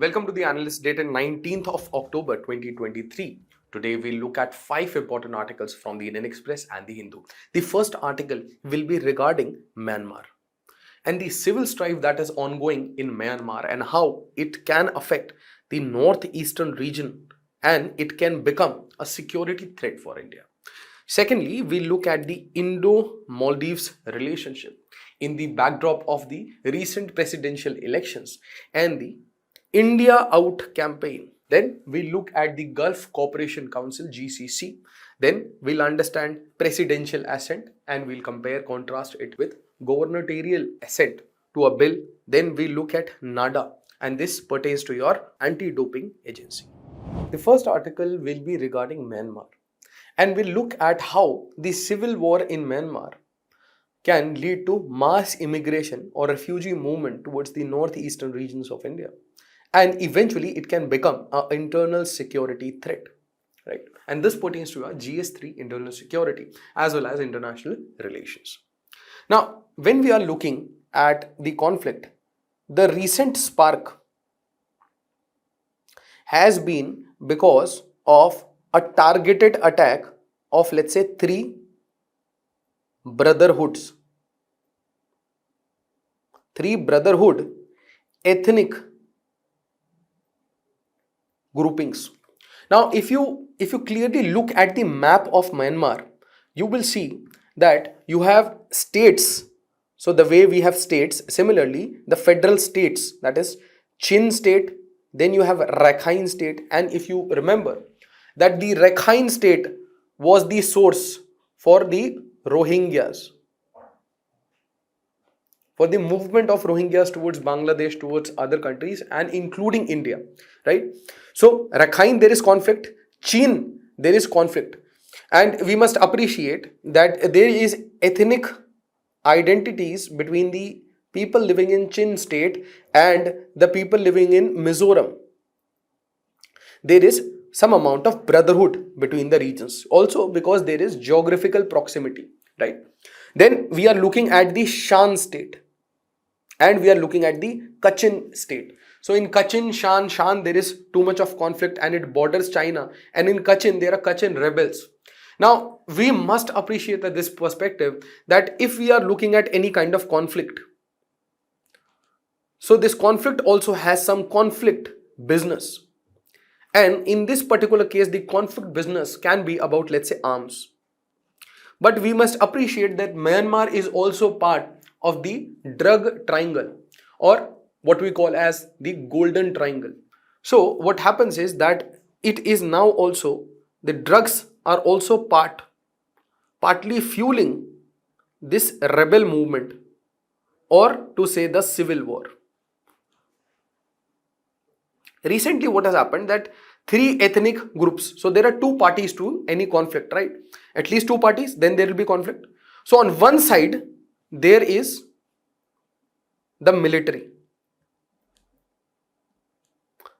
Welcome to the Analyst dated 19th of October 2023. Today we'll look at 5 important articles from the Indian Express and the Hindu. The first article will be regarding Myanmar and the civil strife that is ongoing in Myanmar and how it can affect the northeastern region and it can become a security threat for India. Secondly, we look at the Indo-Maldives relationship in the backdrop of the recent presidential elections and the India Out campaign. Then we look at the Gulf Cooperation Council GCC. Then we'll understand presidential assent and we'll compare contrast it with gubernatorial assent to a bill. Then we look at NADA and this pertains to your anti-doping agency. The first article will be regarding Myanmar and we'll look at how the civil war in Myanmar can lead to mass immigration or refugee movement towards the northeastern regions of India. And eventually it can become an internal security threat, right? And this pertains to our GS3 internal security as well as international relations. Now, when we are looking at the conflict, the recent spark has been because of a targeted attack of, let's say, 3 brotherhoods, 3 brotherhood ethnic groupings. Now, if you clearly look at the map of Myanmar, you will see that you have states. So the way we have states, similarly, the federal states, that is Chin state, then you have Rakhine state, and if you remember that the Rakhine state was the source for the Rohingyas, for the movement of Rohingyas towards Bangladesh, towards other countries and including India, right? So Rakhine, there is conflict. Chin, there is conflict. And we must appreciate that there is ethnic identities between the people living in Chin state and the people living in Mizoram. There is some amount of brotherhood between the regions. Also because there is geographical proximity, right? Then we are looking at the Shan state and we are looking at the Kachin state. So in Kachin, Shan, there is too much of conflict and it borders China. And in Kachin, there are Kachin rebels. Now, we must appreciate that this perspective that if we are looking at any kind of conflict, so this conflict also has some conflict business. And in this particular case, the conflict business can be about, let's say, arms. But we must appreciate that Myanmar is also part of the drug triangle or what we call as the golden triangle. So what happens is that it is now also, the drugs are also partly fueling this rebel movement or to say the civil war. Recently what has happened that 3 ethnic groups, so there are 2 parties to any conflict, right? At least 2 parties, then there will be conflict. So on one side there is the military,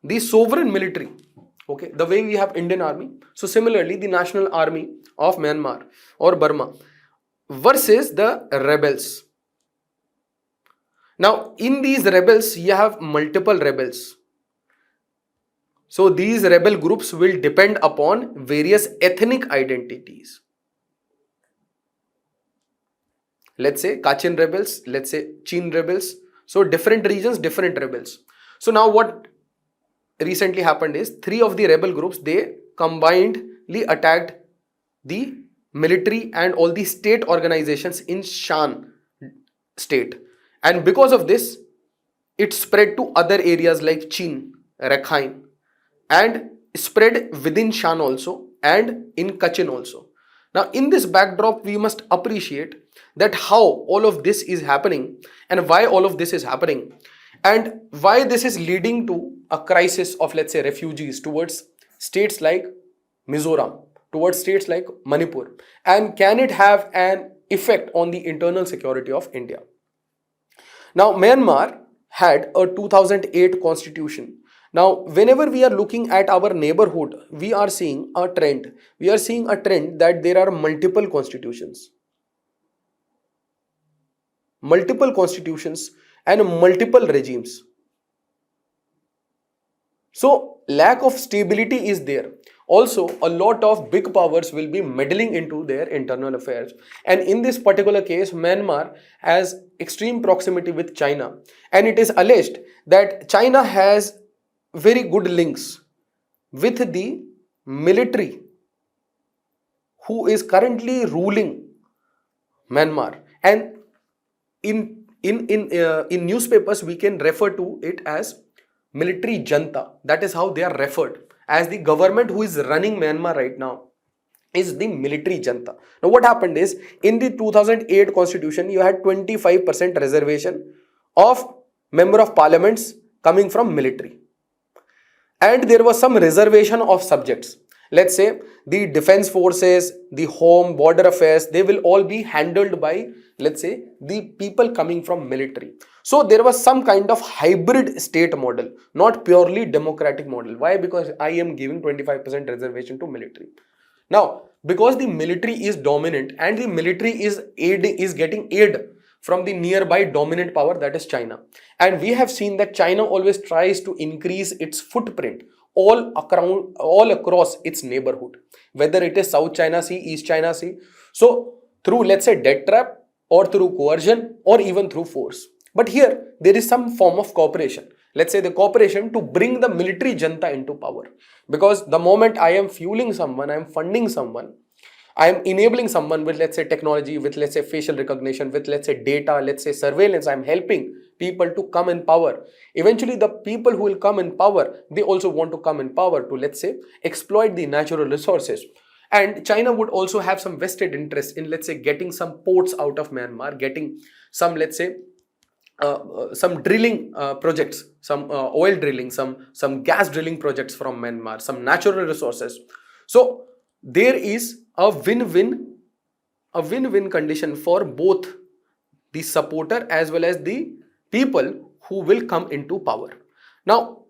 the sovereign military, okay, the way we have Indian army. So similarly the national army of Myanmar or Burma versus the rebels. Now in these rebels you have multiple rebels. So these rebel groups will depend upon various ethnic identities. Let's say Kachin rebels, let's say Chin rebels. So different regions, different rebels. So now what recently happened is 3 of the rebel groups, they combinedly attacked the military and all the state organizations in Shan state. And because of this, it spread to other areas like Chin, Rakhine, and spread within Shan also and in Kachin also. Now in this backdrop, we must appreciate that how all of this is happening and why all of this is happening and why this is leading to a crisis of, let's say, refugees towards states like Mizoram, towards states like Manipur, and can it have an effect on the internal security of India. Now Myanmar had a 2008 constitution. Now, whenever we are looking at our neighborhood, we are seeing a trend. We are seeing a trend that there are multiple constitutions. Multiple constitutions and multiple regimes. So lack of stability is there. Also, a lot of big powers will be meddling into their internal affairs. And in this particular case, Myanmar has extreme proximity with China. And it is alleged that China has very good links with the military who is currently ruling Myanmar. And in newspapers, we can refer to it as military janta. That is how they are referred, as the government who is running Myanmar right now is the military janta. Now what happened is, in the 2008 constitution, you had 25% reservation of member of parliaments coming from military, and there was some reservation of subjects. Let's say the defense forces, the home, border affairs, they will all be handled by, let's say, the people coming from military. So there was some kind of hybrid state model, not purely democratic model. Why? Because I am giving 25% reservation to military. Now, because the military is dominant and the military is getting aid from the nearby dominant power, that is China. And we have seen that China always tries to increase its footprint all across its neighborhood, whether it is South China Sea, East China Sea. So through, let's say, debt trap, or through coercion, or even through force. But here there is some form of cooperation. Let's say the cooperation to bring the military janta into power. Because the moment I am fueling someone, I am funding someone, I am enabling someone with, let's say, technology, with, let's say, facial recognition, with, let's say, data, let's say, surveillance, I am helping people to come in power. Eventually, the people who will come in power, they also want to come in power to, let's say, exploit the natural resources. And China would also have some vested interest in, let's say, getting some ports out of Myanmar, getting some, let's say, some drilling projects, some oil drilling, some gas drilling projects from Myanmar, some natural resources. So there is a win-win condition for both the supporter as well as the people who will come into power. Now,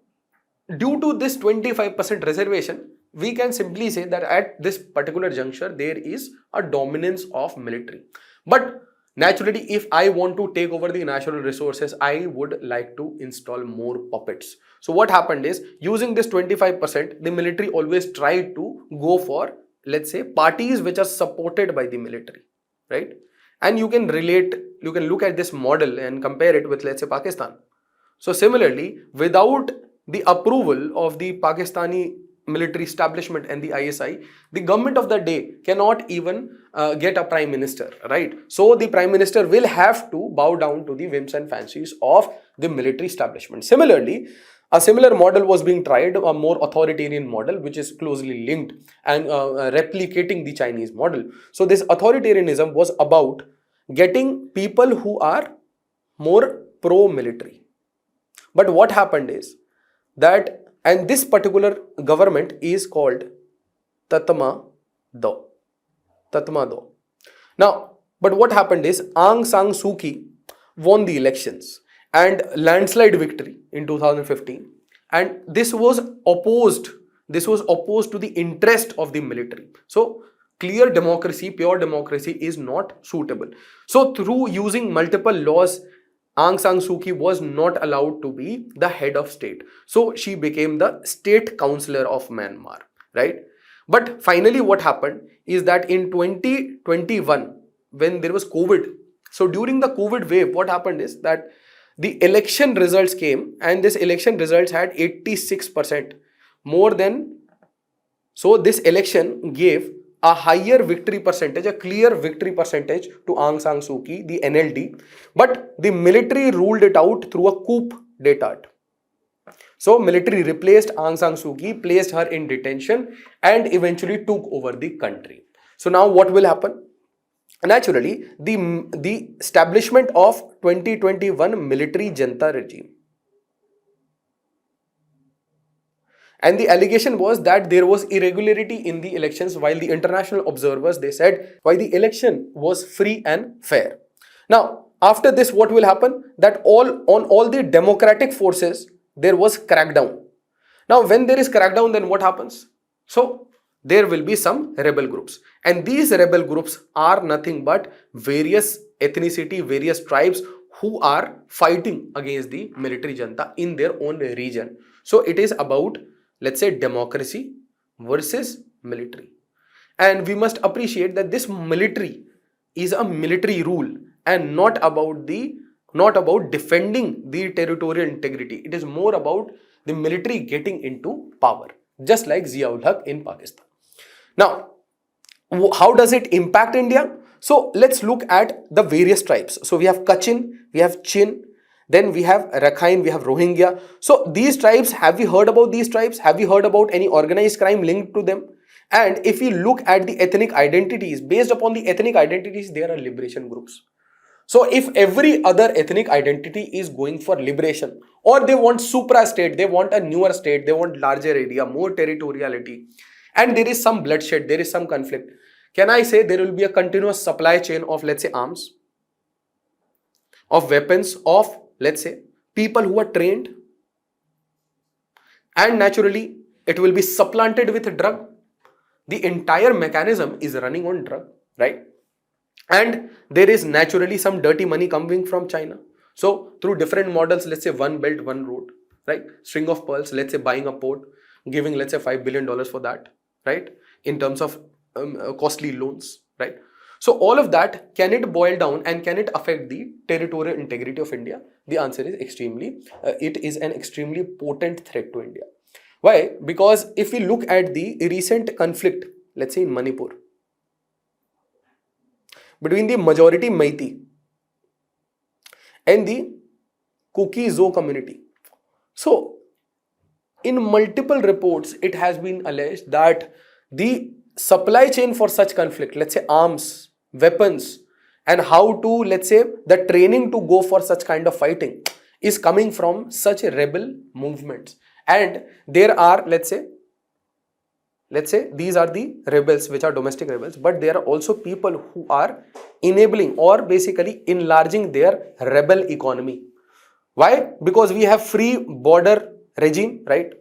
due to this 25% reservation, we can simply say that at this particular juncture, there is a dominance of military. But naturally, if I want to take over the natural resources, I would like to install more puppets. So what happened is, using this 25%, the military always tried to go for, let's say, parties which are supported by the military, right? And you can look at this model and compare it with, let's say, Pakistan. So similarly, without the approval of the Pakistani military establishment and the ISI, the government of the day cannot even get a prime minister, right? So the prime minister will have to bow down to the whims and fancies of the military establishment. Similarly, a similar model was being tried, a more authoritarian model, which is closely linked and replicating the Chinese model. So this authoritarianism was about getting people who are more pro-military. But what happened is that, and this particular government is called Tatma Do. Tatma Do. Now, but what happened is, Aung San Suu Kyi won the elections and landslide victory in 2015. And this was opposed to the interest of the military. So clear democracy, pure democracy is not suitable. So through using multiple laws, Aung San Suu Kyi was not allowed to be the head of state. So she became the state counselor of Myanmar, right? But finally what happened is that in 2021, when there was COVID, so during the COVID wave, what happened is that the election results came, and this election results had 86% more than, so this election gave a higher victory percentage, a clear victory percentage to Aung San Suu Kyi, the NLD, but the military ruled it out through a coup d'etat. So military replaced Aung San Suu Kyi, placed her in detention, and eventually took over the country. So now what will happen? Naturally, the establishment of 2021 military Janta regime. And the allegation was that there was irregularity in the elections, while the international observers, they said, why the election was free and fair. Now, after this, what will happen? That on all the democratic forces, there was crackdown. Now, when there is crackdown, then what happens? So, there will be some rebel groups. And these rebel groups are nothing but various ethnicity, various tribes who are fighting against the military Janta in their own region. So it is about, let's say, democracy versus military. And we must appreciate that this military is a military rule and not about defending the territorial integrity. It is more about the military getting into power, just like Ziaul Haq in Pakistan. Now, how does it impact India? So let's look at the various tribes. So we have Kachin, we have Chin, then we have Rakhine, we have Rohingya. So these tribes, have we heard about these tribes? Have we heard about any organized crime linked to them? And if we look at the ethnic identities, based upon the ethnic identities, there are liberation groups. So if every other ethnic identity is going for liberation, or they want supra state, they want a newer state, they want larger area, more territoriality, and there is some bloodshed, there is some conflict, can I say there will be a continuous supply chain of, let's say, arms, of weapons, of, let's say, people who are trained, and naturally it will be supplanted with drug. The entire mechanism is running on drug, right? And there is naturally some dirty money coming from China. So through different models, let's say one belt, one road, right? String of pearls, let's say buying a port, giving, let's say, $5 billion for that, right? In terms of costly loans, right? So all of that, can it boil down and can it affect the territorial integrity of India? The answer is it is an extremely potent threat to India. Why? Because if we look at the recent conflict, let's say in Manipur, between the majority Meitei and the Kuki-Zo community. So, in multiple reports, it has been alleged that the supply chain for such conflict, let's say arms, weapons, and how to, let's say, the training to go for such kind of fighting is coming from such rebel movements. And there are, let's say these are the rebels which are domestic rebels, but there are also people who are enabling or basically enlarging their rebel economy. Why? Because we have free border regime, right?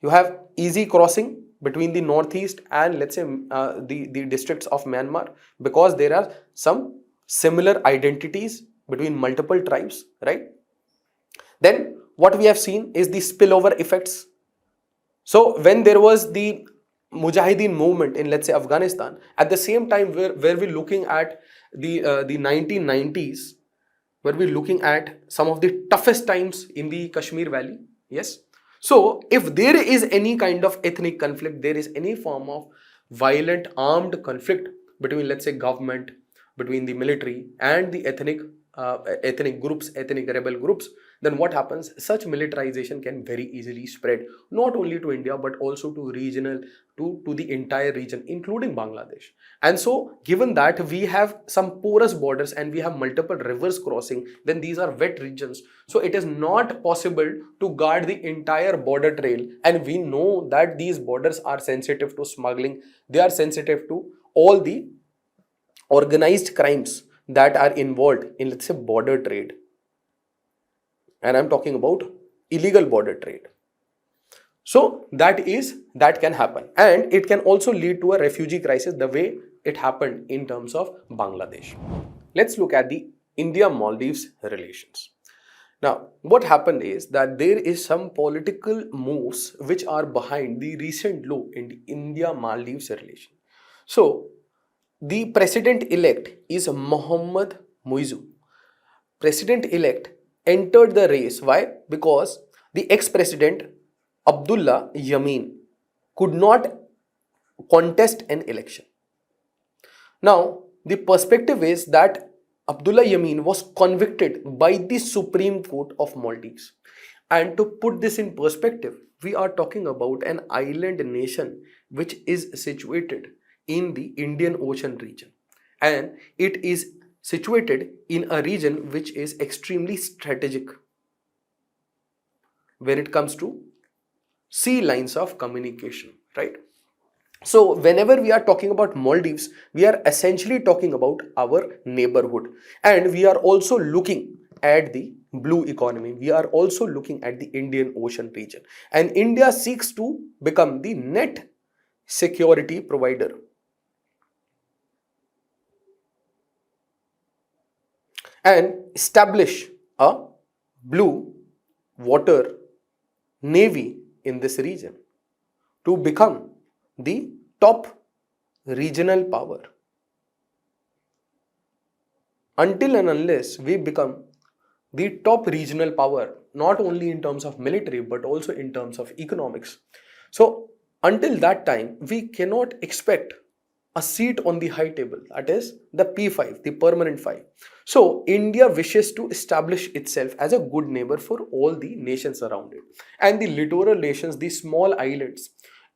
You have easy crossing between the northeast and, let's say, the districts of Myanmar, because there are some similar identities between multiple tribes, right? Then what we have seen is the spillover effects. So when there was the Mujahideen movement in, let's say, Afghanistan, at the same time where we're looking at the 1990s, where we're looking at some of the toughest times in the Kashmir Valley. Yes. So if there is any kind of ethnic conflict, there is any form of violent armed conflict between, let's say, government, between the military and the ethnic groups, ethnic rebel groups, then what happens? Such militarization can very easily spread not only to India but also to regional, to the entire region, including Bangladesh. And so given that we have some porous borders and we have multiple rivers crossing, then these are wet regions. So it is not possible to guard the entire border trail. And we know that these borders are sensitive to smuggling. They are sensitive to all the organized crimes that are involved in, let's say, border trade. And I'm talking about illegal border trade. So that can happen, and it can also lead to a refugee crisis the way it happened in terms of Bangladesh. Let's look at the India-Maldives relations. Now, what happened is that there is some political moves which are behind the recent low in the India-Maldives relation. So, the president-elect is Mohammad Muizu. President-elect entered the race. Why? Because the ex-president Abdullah Yameen could not contest an election. Now, the perspective is that Abdullah Yameen was convicted by the Supreme Court of Maldives. And to put this in perspective, we are talking about an island nation which is situated in the Indian Ocean region. And it is situated in a region which is extremely strategic when it comes to sea lines of communication, right? So whenever we are talking about Maldives, we are essentially talking about our neighborhood, and we are also looking at the blue economy. We are also looking at the Indian Ocean region, and India seeks to become the net security provider and establish a blue water navy in this region to become the top regional power. Until and unless we become the top regional power, not only in terms of military but also in terms of economics. So, until that time, we cannot expect a seat on the high table, that is the P5, the permanent five. So, India wishes to establish itself as a good neighbor for all the nations around it. And the littoral nations, the small islands,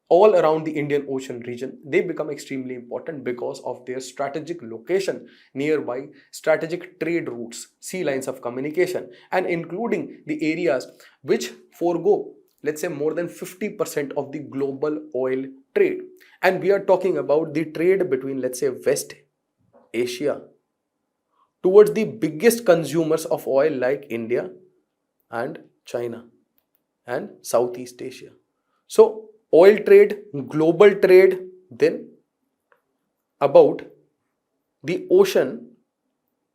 all around the Indian Ocean region, they become extremely important because of their strategic location nearby, strategic trade routes, sea lines of communication, and including the areas which forego, let's say, more than 50% of the global oil trade. And we are talking about the trade between, let's say, West Asia towards the biggest consumers of oil like India and China and Southeast Asia. So, oil trade, global trade, then about the ocean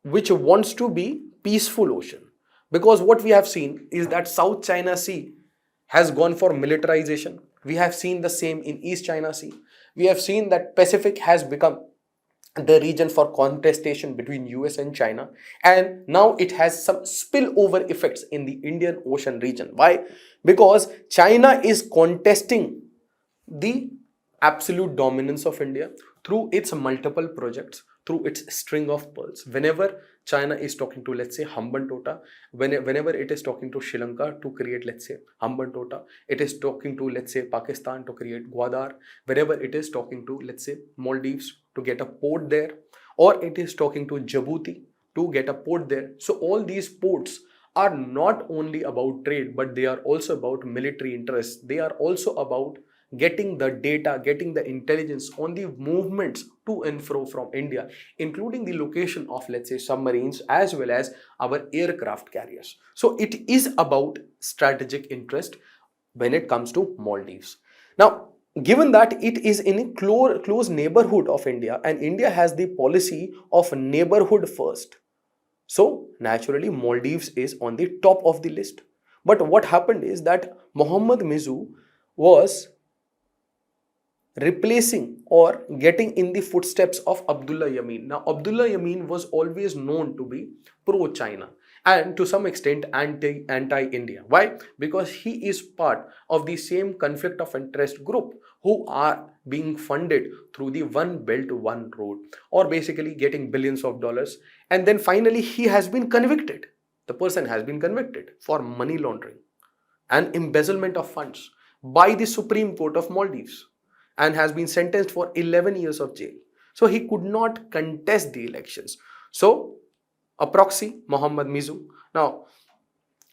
which wants to be peaceful ocean. Because what we have seen is that South China Sea has gone for militarization. We have seen the same in East China Sea. We have seen that Pacific has become the region for contestation between US and China, and now it has some spillover effects in the Indian Ocean region. Why? Because China is contesting the absolute dominance of India through its multiple projects, through its string of pearls. Whenever China is talking to, let's say, Hambantota, whenever it is talking to Sri Lanka to create, let's say, Hambantota, it is talking to, let's say, Pakistan to create Gwadar, whenever it is talking to, let's say, Maldives to get a port there, or it is talking to Djibouti to get a port there. So all these ports are not only about trade, but they are also about military interests. They are also about getting the data, getting the intelligence on the movements to and fro from India, including the location of, let's say, submarines as well as our aircraft carriers. So it is about strategic interest when it comes to Maldives. Now, given that it is in a close neighborhood of India and India has the policy of neighborhood first, so naturally Maldives is on the top of the list. But what happened is that Mohammed Mizu was replacing or getting in the footsteps of Abdullah Yameen. Now, Abdullah Yameen was always known to be pro-China and to some extent anti-India. Why? Because he is part of the same conflict of interest group who are being funded through the One Belt One Road, or basically getting billions of dollars. And then finally he has been convicted. The person has been convicted for money laundering and embezzlement of funds by the Supreme Court of Maldives and has been sentenced for 11 years of jail. So he could not contest the elections. So a proxy, Mohammed Mizu. Now,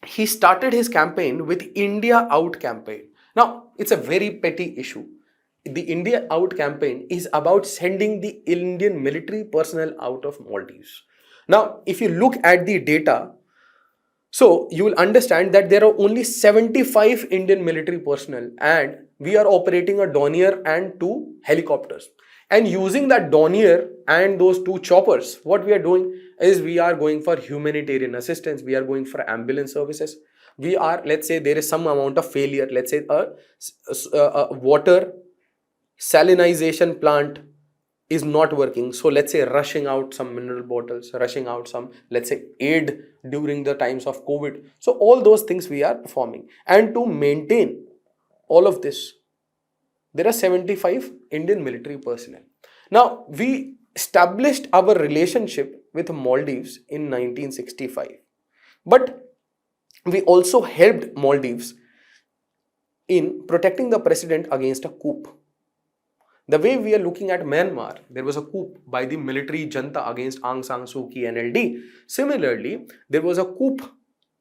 he started his campaign with India Out campaign. Now, it's a very petty issue. The India Out campaign is about sending the Indian military personnel out of Maldives. Now, if you look at the data, so you will understand that there are only 75 Indian military personnel and we are operating a Dornier and two helicopters. And using that Dornier and those two choppers, what we are doing is we are going for humanitarian assistance. We are going for ambulance services. We are, let's say there is some amount of failure. Let's say a water salinization plant is not working, so let's say rushing out some mineral bottles, rushing out some, let's say, aid during the times of COVID. So all those things we are performing, and to maintain all of this there are 75 Indian military personnel. Now, we established our relationship with Maldives in 1965, but we also helped Maldives in protecting the president against a coup. The way we are looking at Myanmar, there was a coup by the military junta against Aung San Suu Kyi NLD. Similarly, there was a coup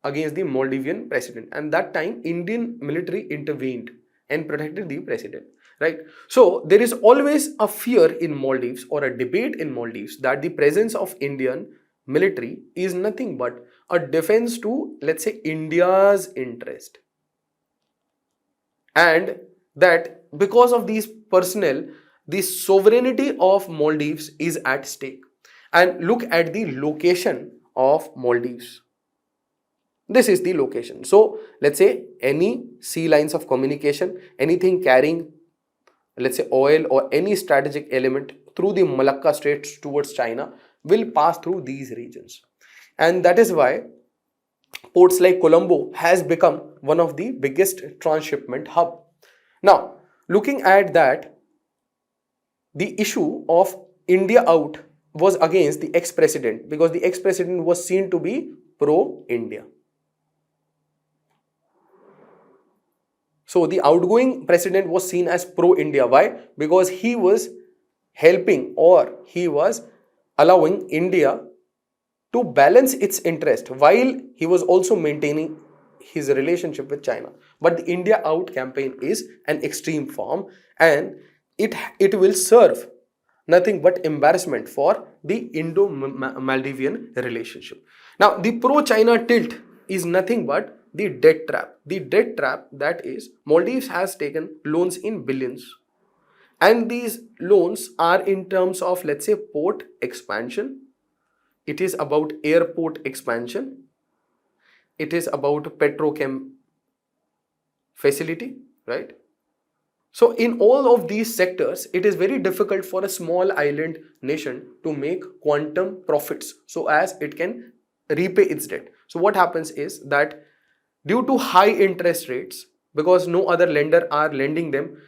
against the Maldivian president, and that time Indian military intervened and protected the president, right? So there is always a fear in Maldives or a debate in Maldives that the presence of Indian military is nothing but a defense to, let's say, India's interest, and that because of these personnel, the sovereignty of Maldives is at stake. And look at the location of Maldives. This is the location. So let's say any sea lines of communication, anything carrying, let's say, oil or any strategic element through the Malacca Straits towards China will pass through these regions. And that is why ports like Colombo has become one of the biggest transshipment hub. Now, looking at that, the issue of India out was against the ex-president, because the ex-president was seen to be pro-India. So the outgoing president was seen as pro-India. Why? Because he was helping, or he was allowing India to balance its interest while he was also maintaining his relationship with China. But the India out campaign is an extreme form, and it will serve nothing but embarrassment for the Indo-Maldivian relationship. Now, the pro-China tilt is nothing but the debt trap. The debt trap, that is, Maldives has taken loans in billions, and these loans are in terms of, let's say, port expansion. It is about airport expansion. It is about petrochem facility, right? So in all of these sectors, it is very difficult for a small island nation to make quantum profits so as it can repay its debt. So what happens is that due to high interest rates, because no other lender are lending them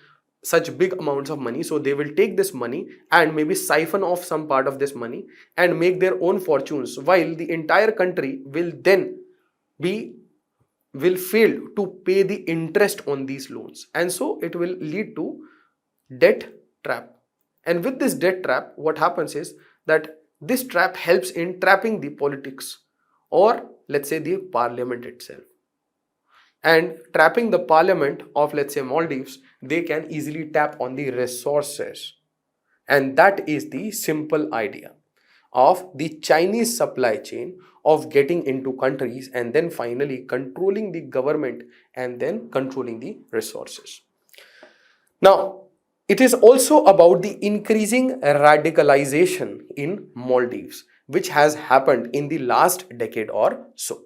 such big amounts of money, so they will take this money and maybe siphon off some part of this money and make their own fortunes, while the entire country will then will fail to pay the interest on these loans, and so it will lead to debt trap. And with this debt trap, what happens is that this trap helps in trapping the politics, or let's say the parliament itself. And trapping the parliament of, let's say, Maldives, they can easily tap on the resources. And that is the simple idea of the Chinese supply chain of getting into countries and then finally controlling the government and then controlling the resources. Now, it is also about the increasing radicalization in Maldives, which has happened in the last decade or so.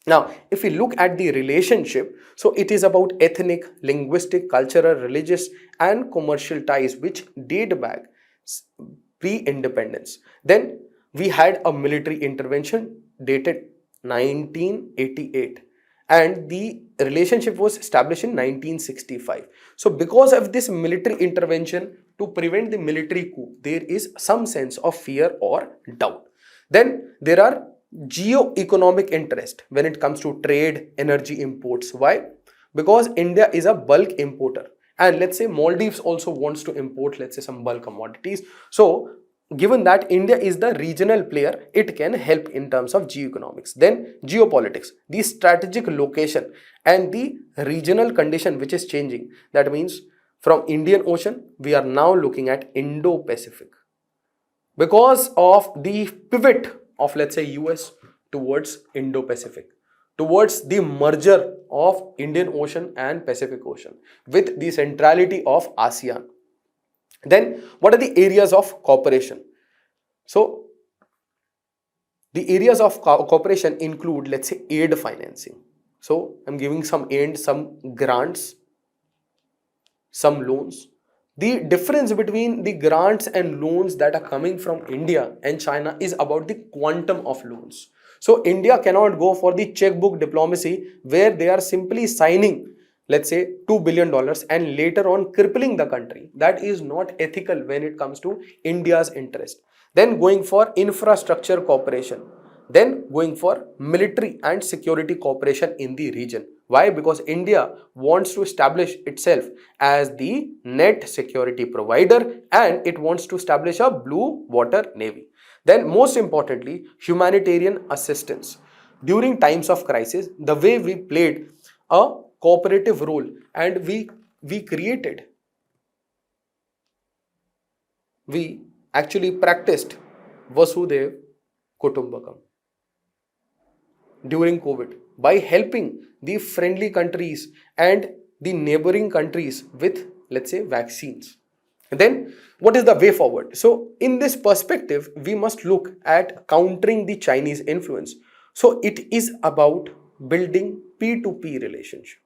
Now, if we look at the relationship, so it is about ethnic, linguistic, cultural, religious and commercial ties which date back pre-independence. Then we had a military intervention dated 1988, and the relationship was established in 1965. So because of this military intervention to prevent the military coup, there is some sense of fear or doubt. Then there are geo-economic interest when it comes to trade, energy imports. Why? Because India is a bulk importer, and let's say Maldives also wants to import, let's say, some bulk commodities. So given that India is the regional player, it can help in terms of geo-economics. Then geopolitics, the strategic location and the regional condition which is changing. That means from Indian Ocean, we are now looking at Indo-Pacific because of the pivot of, let's say, US towards Indo-Pacific, towards the merger of Indian Ocean and Pacific Ocean with the centrality of ASEAN. Then what are the areas of cooperation? So the areas of cooperation include, let's say, aid financing. So I'm giving some aid, some grants, some loans. The difference between the grants and loans that are coming from India and China is about the quantum of loans. So India cannot go for the checkbook diplomacy where they are simply signing, let's say, $2 billion and later on crippling the country. That is not ethical when it comes to India's interest. Then going for infrastructure cooperation. Then going for military and security cooperation in the region. Why? Because India wants to establish itself as the net security provider, and it wants to establish a blue water navy. Then most importantly, humanitarian assistance. During times of crisis, the way we played a cooperative role and we actually practiced Vasudev Kutumbakam during COVID by helping the friendly countries and the neighboring countries with, let's say, vaccines. And then what is the way forward? So in this perspective, we must look at countering the Chinese influence. So it is about building P2P relationship,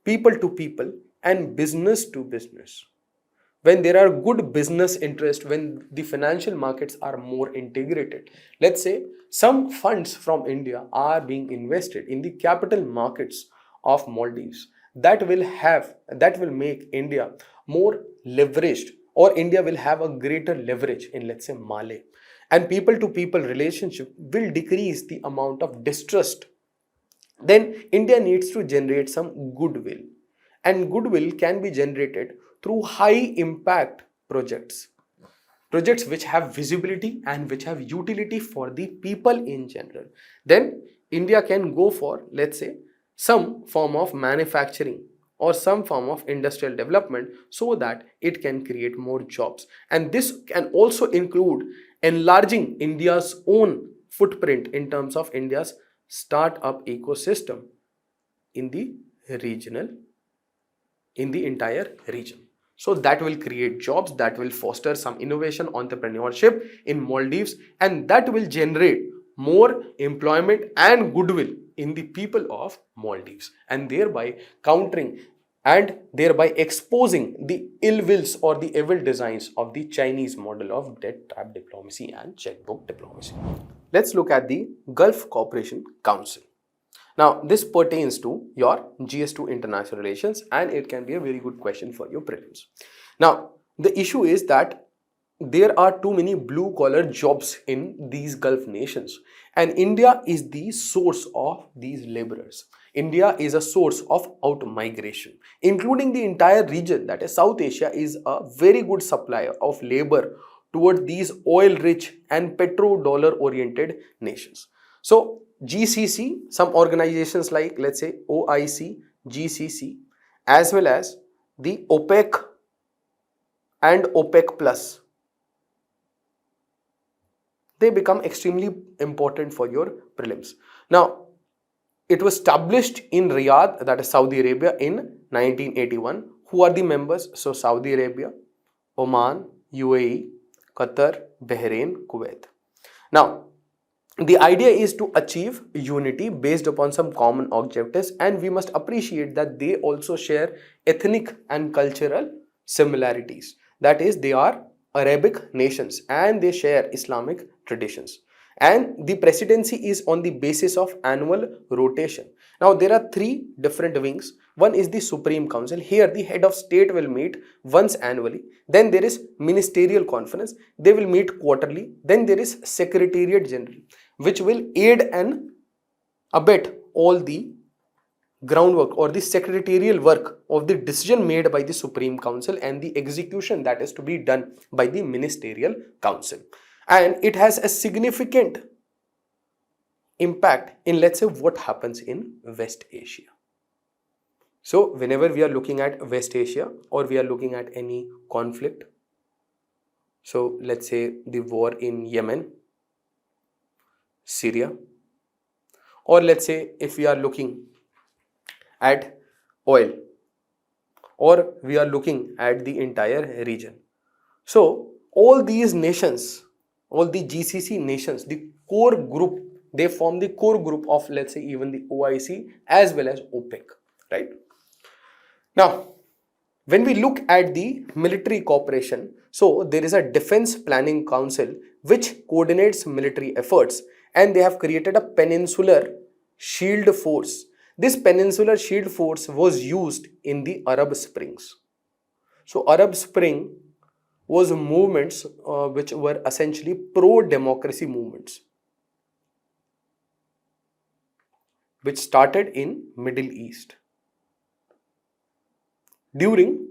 people to people and business to business. When there are good business interest, when the financial markets are more integrated, let's say some funds from India are being invested in the capital markets of Maldives, that will make India more leveraged, or India will have a greater leverage in, let's say, Malay, and people to people relationship will decrease the amount of distrust. Then India needs to generate some goodwill, and goodwill can be generated through high impact projects which have visibility and which have utility for the people in general. Then India can go for, let's say, some form of manufacturing or some form of industrial development so that it can create more jobs. And this can also include enlarging India's own footprint in terms of India's startup ecosystem in the regional, in the entire region. So that will create jobs, that will foster some innovation, entrepreneurship in Maldives, and that will generate more employment and goodwill in the people of Maldives, and thereby countering and thereby exposing the ill wills or the evil designs of the Chinese model of debt trap diplomacy and checkbook diplomacy. Let's look at the Gulf Cooperation Council. Now, this pertains to your GS2 international relations, and it can be a very good question for your prelims. Now, the issue is that there are too many blue collar jobs in these Gulf nations, and India is the source of these laborers. India is a source of out migration, including the entire region, that is South Asia, is a very good supplier of labor toward these oil rich and petrodollar oriented nations. So GCC, some organizations like, let's say, OIC, GCC, as well as the OPEC and OPEC plus, they become extremely important for your prelims. Now, it was established in Riyadh, that is Saudi Arabia, in 1981. Who are the members? So Saudi Arabia, Oman, UAE, Qatar, Bahrain, Kuwait. Now, the idea is to achieve unity based upon some common objectives, and we must appreciate that they also share ethnic and cultural similarities. That is, they are Arabic nations and they share Islamic traditions. And the presidency is on the basis of annual rotation. Now, there are three different wings. One is the Supreme Council. Here, the head of state will meet once annually. Then there is Ministerial Conference. They will meet quarterly. Then there is Secretariat General, which will aid and abet all the groundwork or the secretarial work of the decision made by the Supreme Council and the execution that is to be done by the Ministerial Council. And it has a significant impact in, let's say, what happens in West Asia. So whenever we are looking at West Asia or we are looking at any conflict, so let's say the war in Yemen, Syria, or let's say if we are looking at oil, or we are looking at the entire region. So all these nations, all the GCC nations, the core group, they form the core group of, let's say, even the OIC as well as OPEC, right? Now, when we look at the military cooperation, so there is a Defense Planning Council which coordinates military efforts, and they have created a peninsular shield force. This peninsular shield force was used in the Arab Springs. So Arab Spring was movements which were essentially pro-democracy movements, which started in Middle East during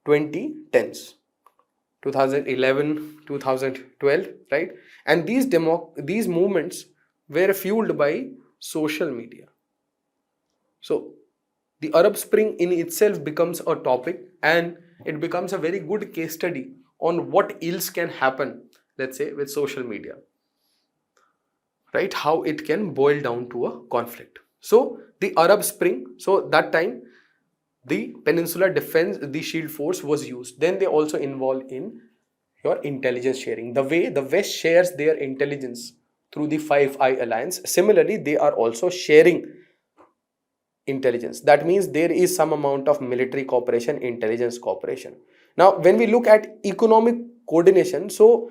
2010s, 2011, 2012, right? And these movements were fueled by social media. So the Arab Spring in itself becomes a topic, and it becomes a very good case study on what ills can happen, let's say, with social media, right? How it can boil down to a conflict. So the Arab Spring, so that time the Peninsular Defense, the Shield Force was used. Then they also involve in your intelligence sharing. The way the West shares their intelligence through the Five Eye Alliance, similarly, they are also sharing intelligence. That means there is some amount of military cooperation, intelligence cooperation. Now, when we look at economic coordination, so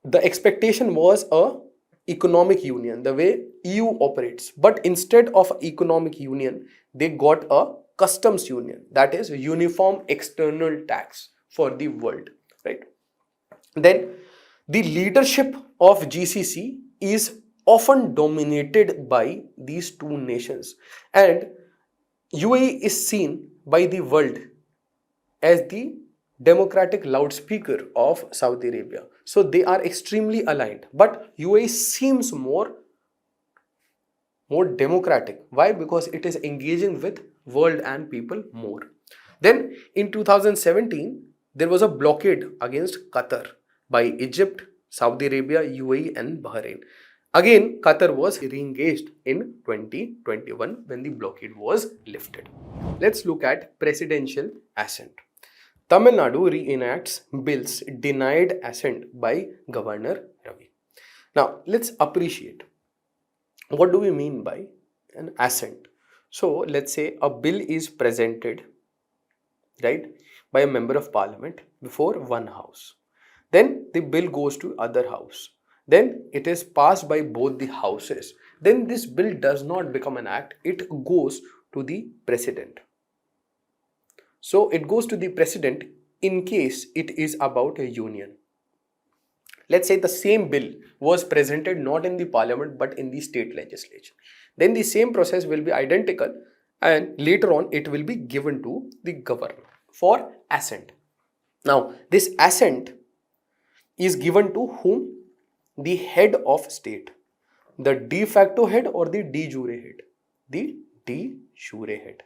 the expectation was a economic union, the way EU operates. But instead of economic union, they got a customs union, that is uniform external tax for the world, right? Then the leadership of GCC is often dominated by these two nations, and UAE is seen by the world as the democratic loudspeaker of Saudi Arabia. So they are extremely aligned, but UAE seems more democratic. Why? Because it is engaging with world and people more. Then in 2017, there was a blockade against Qatar by Egypt, Saudi Arabia, UAE and Bahrain. Again, Qatar was re-engaged in 2021 when the blockade was lifted. Let's look at presidential assent. Tamil Nadu reenacts bills denied assent by Governor Ravi. Now, let's appreciate what do we mean by an assent. So, let's say a bill is presented, right, by a member of parliament before one house. Then the bill goes to other house. Then it is passed by both the houses. Then this bill does not become an act. It goes to the president. So it goes to the president in case it is about a union. Let's say the same bill was presented not in the parliament but in the state legislature. Then the same process will be identical and later on it will be given to the governor for assent. Now this assent is given to whom? The head of state. The de facto head or the de jure head? The de jure head.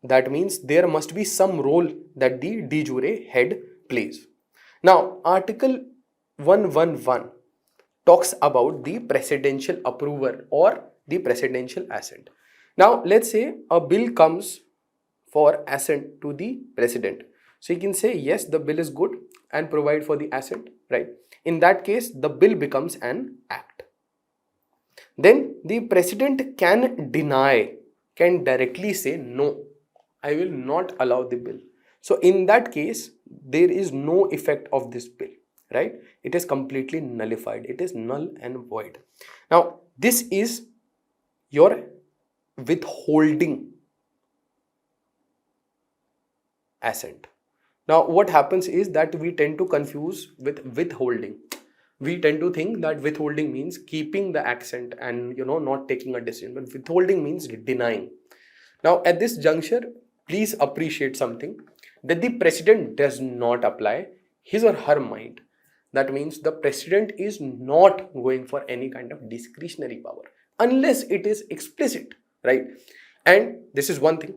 That means there must be some role that the de jure head plays. Now, Article 111 talks about the presidential approval or the presidential assent. Now, let's say a bill comes for assent to the president. So, you can say, yes, the bill is good and provide for the assent, right? In that case, the bill becomes an act. Then the president can deny, can directly say, no, I will not allow the bill. So in that case, there is no effect of this bill, right? It is completely nullified. It is null and void. Now, this is your withholding assent. Now, what happens is that we tend to confuse with withholding. We tend to think that withholding means keeping the assent and not taking a decision, but withholding means denying. Now, at this juncture, please appreciate something, that the president does not apply his or her mind. That means the president is not going for any kind of discretionary power unless it is explicit, right? And this is one thing.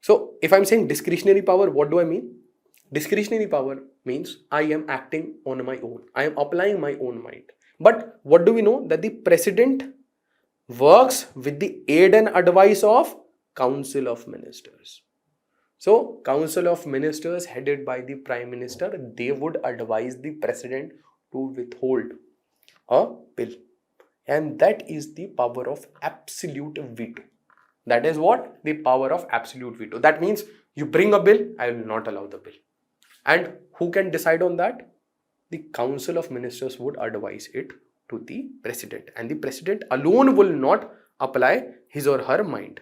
So if I'm saying discretionary power, what do I mean? Discretionary power means I am acting on my own. I am applying my own mind. But what do we know? That the president works with the aid and advice of Council of Ministers. So, Council of Ministers headed by the Prime Minister, they would advise the President to withhold a bill. And that is the power of absolute veto. That is what? The power of absolute veto. That means you bring a bill, I will not allow the bill. And who can decide on that? The Council of Ministers would advise it to the President. And the President alone will not apply his or her mind.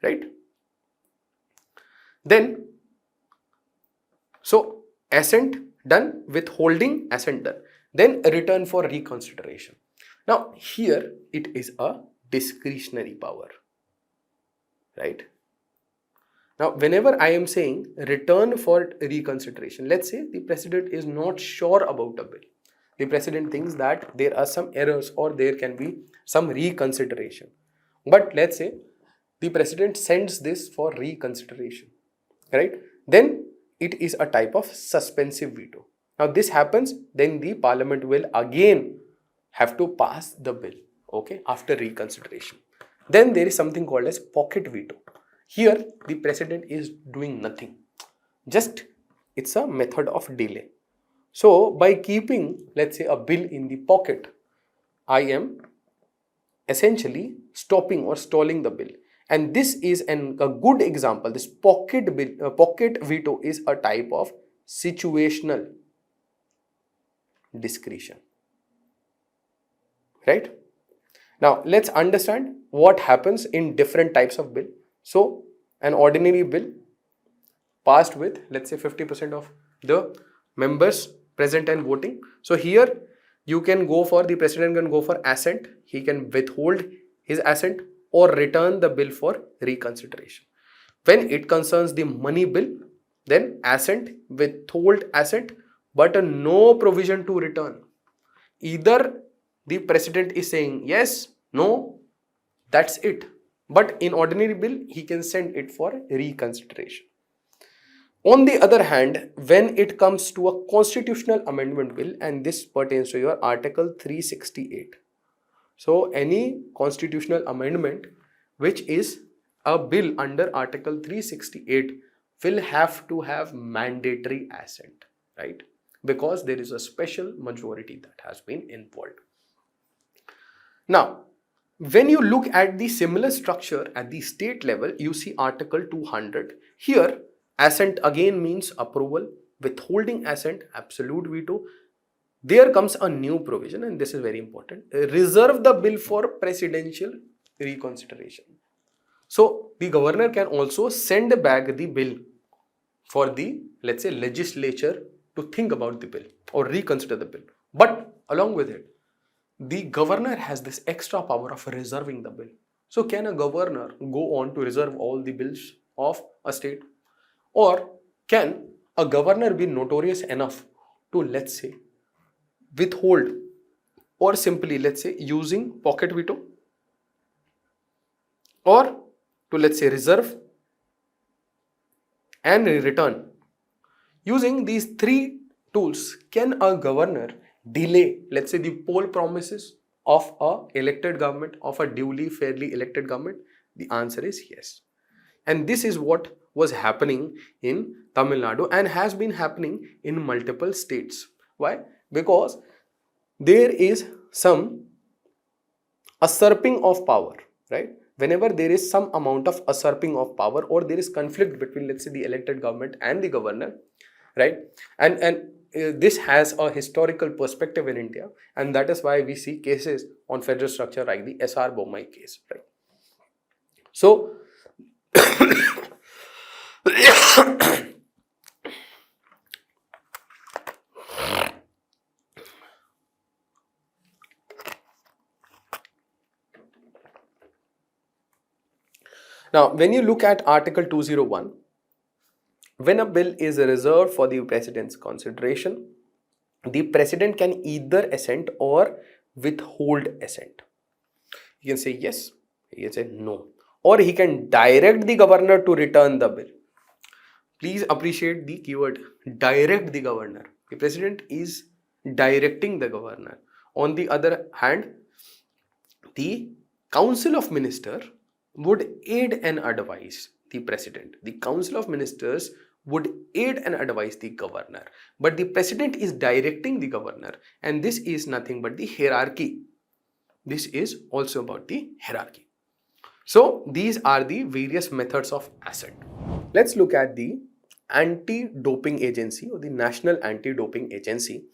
Right? Then, so assent done, withholding assent done. Then return for reconsideration. Now, here it is a discretionary power. Right? Now, whenever I am saying return for reconsideration, let's say the president is not sure about a bill. The president thinks that there are some errors or there can be some reconsideration. But let's say the president sends this for reconsideration, right? Then it is a type of suspensive veto. Now this happens, then the parliament will again have to pass the bill, okay, after reconsideration. Then there is something called as pocket veto. Here the president is doing nothing. Just it's a method of delay. So by keeping, let's say, a bill in the pocket, I am essentially stopping or stalling the bill. And this is a good example. This pocket veto is a type of situational discretion, right? Now let's understand what happens in different types of bill. So an ordinary bill passed with, let's say, 50% of the members present and voting. So here you can go for, the president can go for assent, he can withhold his assent or return the bill for reconsideration. When it concerns the money bill, then assent, withhold assent, but no provision to return. Either the president is saying yes, no, that's it. But in ordinary bill, he can send it for reconsideration. On the other hand, when it comes to a constitutional amendment bill, and this pertains to your Article 368. So any constitutional amendment which is a bill under Article 368 will have to have mandatory assent, right? Because there is a special majority that has been involved. Now, when you look at the similar structure at the state level, you see Article 200. Here, assent again means approval, withholding assent, absolute veto. There comes a new provision, and this is very important. Reserve the bill for presidential reconsideration. So the governor can also send back the bill for the, let's say, legislature to think about the bill or reconsider the bill. But along with it, the governor has this extra power of reserving the bill. So can a governor go on to reserve all the bills of a state? Or can a governor be notorious enough to, let's say, withhold or simply, let's say, using pocket veto, or to, let's say, reserve and return? Using these three tools, can a governor delay, let's say, the poll promises of a elected government, of a duly, fairly elected government? The answer is yes. And this is what was happening in Tamil Nadu and has been happening in multiple states. Why? Because there is some usurping of power, right? Whenever there is some amount of usurping of power, or there is conflict between, let's say, the elected government and the governor, right? And this has a historical perspective in India, and that is why we see cases on federal structure like the SR Bommai case, right? So now, when you look at Article 201, when a bill is reserved for the president's consideration, the president can either assent or withhold assent. He can say yes, he can say no, or he can direct the governor to return the bill. Please appreciate the keyword, direct the governor. The president is directing the governor. On the other hand, the Council of Ministers would aid and advise the president. The Council of Ministers would aid and advise the governor. But the president is directing the governor, and this is nothing but the hierarchy. This is also about the hierarchy. So these are the various methods of assent. Let's look at the anti-doping agency, or the National Anti-Doping Agency.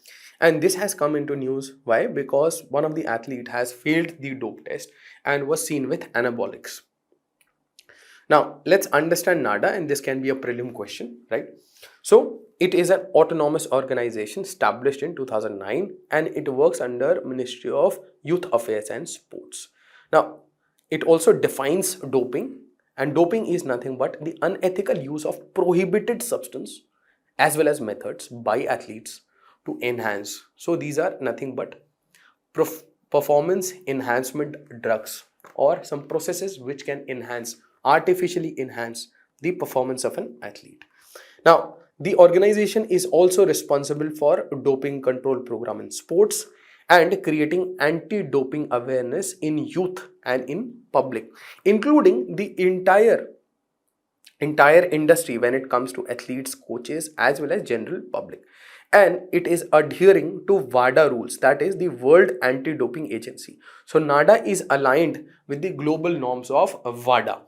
And this has come into news. Why? Because one of the athletes has failed the dope test and was seen with anabolics. Now, let's understand NADA, and this can be a prelim question, right? So, it is an autonomous organization established in 2009, and it works under Ministry of Youth Affairs and Sports. Now, it also defines doping, and doping is nothing but the unethical use of prohibited substance as well as methods by athletes to enhance. So, these are nothing but performance enhancement drugs, or some processes which can artificially enhance the performance of an athlete. Now, the organization is also responsible for doping control program in sports and creating anti-doping awareness in youth and in public, including the entire industry when it comes to athletes, coaches, as well as general public. and it is adhering to WADA rules, that is the World Anti-Doping Agency. So NADA is aligned with the global norms of WADA.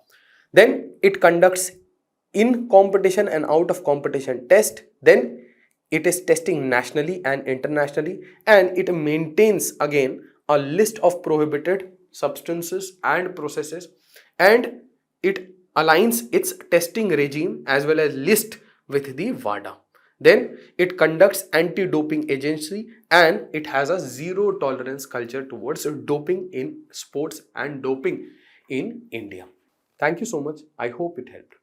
Then it conducts in competition and out of competition test. Then it is testing nationally and internationally, and it maintains again a list of prohibited substances and processes, and it aligns its testing regime as well as list with the WADA. Then it conducts anti-doping agency, and it has a zero tolerance culture towards doping in sports and doping in India. Thank you so much. I hope it helped.